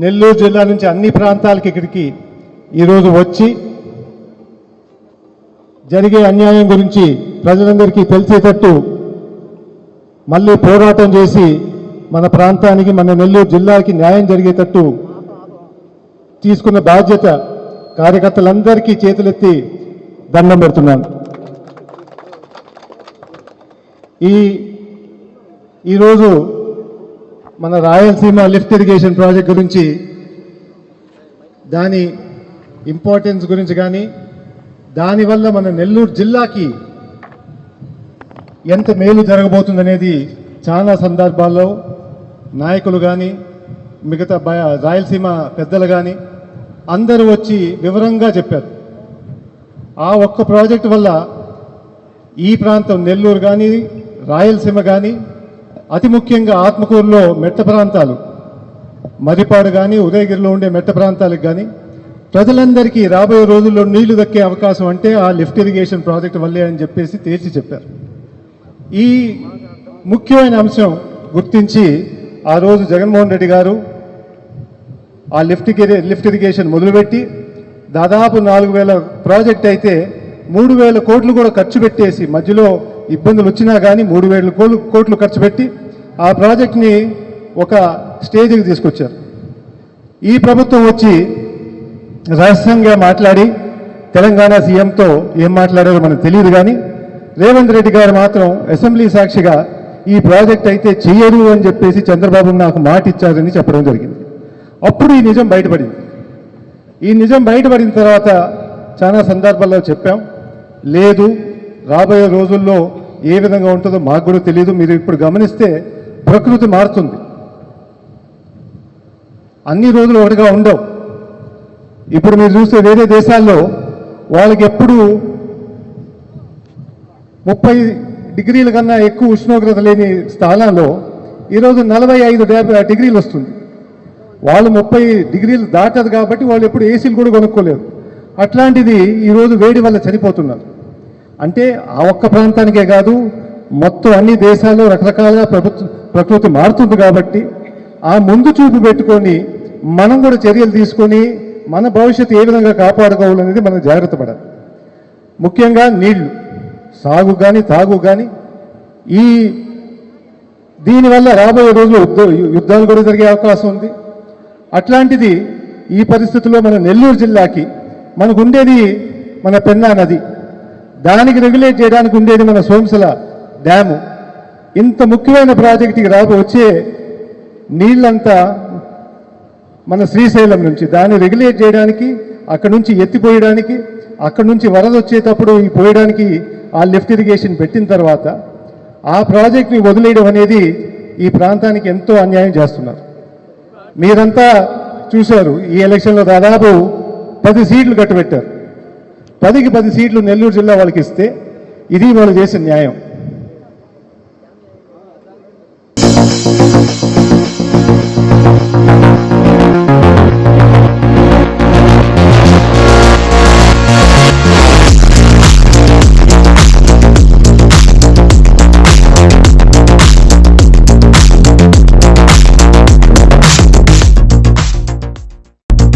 నెల్లూరు జిల్లా నుంచి అన్ని ప్రాంతాలకి ఇక్కడికి ఈరోజు వచ్చి జరిగే అన్యాయం గురించి ప్రజలందరికీ తెలిసేటట్టు మళ్ళీ పోరాటం చేసి మన ప్రాంతానికి మన నెల్లూరు జిల్లాకి న్యాయం జరిగేటట్టు తీసుకున్న బాధ్యత కార్యకర్తలందరికీ చేతులెత్తి దండం పెడుతున్నాను. ఈరోజు మన రాయలసీమ లిఫ్ట్ ఇరిగేషన్ ప్రాజెక్ట్ గురించి దాని ఇంపార్టెన్స్ గురించి కానీ దానివల్ల మన నెల్లూరు జిల్లాకి ఎంత మేలు జరగబోతుందనేది చాలా సందర్భాల్లో నాయకులు కానీ మిగతా రాయలసీమ పెద్దలు కానీ అందరూ వచ్చి వివరంగా చెప్పారు. ఆ ఒక్క ప్రాజెక్టు వల్ల ఈ ప్రాంతం నెల్లూరు కానీ రాయలసీమ కానీ అతి ముఖ్యంగా ఆత్మకూరులో మెట్ట ప్రాంతాలు మరిపాడు కానీ ఉదయగిరిలో ఉండే మెట్ట ప్రాంతాలకు కానీ ప్రజలందరికీ రాబోయే రోజుల్లో నీళ్లు దక్కే అవకాశం అంటే ఆ లిఫ్ట్ ఇరిగేషన్ ప్రాజెక్ట్ వల్లే అని చెప్పేసి తేల్చి చెప్పారు. ఈ ముఖ్యమైన అంశం గుర్తించి ఆ రోజు జగన్మోహన్ రెడ్డి గారు ఆ లిఫ్ట్ ఇరిగేషన్ మొదలుపెట్టి దాదాపు 4,000 ప్రాజెక్ట్ అయితే 3,000 కోట్లు కూడా ఖర్చు పెట్టేసి మధ్యలో ఇబ్బందులు వచ్చినా కానీ 3,000 కోట్లు ఖర్చు పెట్టి ఆ ప్రాజెక్ట్ని ఒక స్టేజ్కి తీసుకొచ్చారు. ఈ ప్రభుత్వం వచ్చి రహస్యంగా మాట్లాడి తెలంగాణ సీఎంతో ఏం మాట్లాడారో మనకు తెలియదు. కానీ రేవంత్ రెడ్డి గారు మాత్రం అసెంబ్లీ సాక్షిగా ఈ ప్రాజెక్ట్ అయితే చెయ్యరు అని చెప్పేసి చంద్రబాబు నాకు మాట ఇచ్చారని చెప్పడం జరిగింది. అప్పుడు ఈ నిజం బయటపడింది. ఈ నిజం బయటపడిన తర్వాత చాలా సందర్భాల్లో చెప్పాం, లేదు రాబోయే రోజుల్లో ఏ విధంగా ఉంటుందో మాకు కూడా తెలియదు. మీరు ఇప్పుడు గమనిస్తే ప్రకృతి మారుతుంది, అన్ని రోజులు ఒకటిగా ఉండవు. ఇప్పుడు మీరు చూస్తే వేరే దేశాల్లో వాళ్ళకి ఎప్పుడు 30 డిగ్రీల కన్నా ఎక్కువ ఉష్ణోగ్రత లేని స్థానంలో ఈరోజు 45 డిగ్రీలు వస్తుంది. వాళ్ళు 30 డిగ్రీలు దాటదు కాబట్టి వాళ్ళు ఎప్పుడు ఏసీలు కూడా కొనుక్కోలేరు. అట్లాంటిది ఈరోజు వేడి వల్ల చనిపోతున్నారు. అంటే ఆ ఒక్క ప్రాంతానికే కాదు, మొత్తం అన్ని దేశాల్లో రకరకాలుగా ప్రకృతి మారుతుంది. కాబట్టి ఆ ముందు చూపు పెట్టుకొని మనం కూడా చర్యలు తీసుకొని మన భవిష్యత్తు ఏ విధంగా కాపాడుకోవాలనేది మనం జాగ్రత్త పడాలి. ముఖ్యంగా నీళ్లు, సాగు కానీ తాగు కానీ దీనివల్ల రాబోయే రోజుల్లో యుద్ధాలు కూడా జరిగే అవకాశం ఉంది. అట్లాంటిది ఈ పరిస్థితుల్లో మన నెల్లూరు జిల్లాకి మనకు ఉండేది మన పెన్నా నది, దానికి రెగ్యులేట్ చేయడానికి ఉండేది మన సోమశల డ్యాము. ఇంత ముఖ్యమైన ప్రాజెక్టుకి వచ్చే నీళ్ళంతా మన శ్రీశైలం నుంచి దాన్ని రెగ్యులేట్ చేయడానికి, అక్కడి నుంచి ఎత్తిపోయడానికి, అక్కడి నుంచి వరద వచ్చేటప్పుడు ఈ పోయడానికి ఆ లిఫ్ట్ ఇరిగేషన్ పెట్టిన తర్వాత ఆ ప్రాజెక్ట్ని వదిలేయడం అనేది ఈ ప్రాంతానికి ఎంతో అన్యాయం చేస్తున్నారు. మీరంతా చూశారు, ఈ ఎలక్షన్లో దాదాపు 10 సీట్లు కట్టబెట్టారు. 10కి 10 సీట్లు నెల్లూరు జిల్లా వాళ్ళకి ఇస్తే ఇది వాళ్ళు చేసిన న్యాయం.